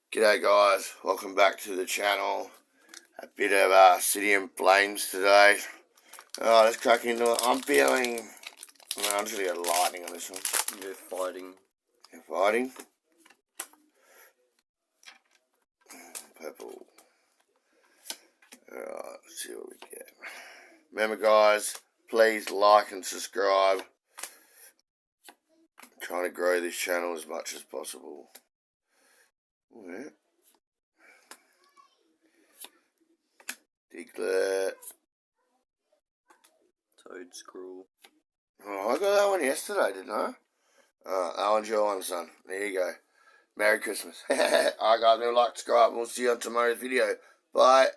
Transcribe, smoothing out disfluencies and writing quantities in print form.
G'day guys, welcome back to the channel. A bit of Obsidian flames today. Let's crack into it. I'm feeling... I'm just going to go lightning on this one. You're fighting. You're fighting? Purple. Alright, let's see what we get. Remember guys, please like and subscribe. I'm trying to grow this channel as much as possible. Yeah. Diglett. Toad Screw. Oh, I got that one yesterday, didn't I? That one's your one, son. There you go. Merry Christmas. Alright guys, remember to like, subscribe, and we'll see you on tomorrow's video. Bye.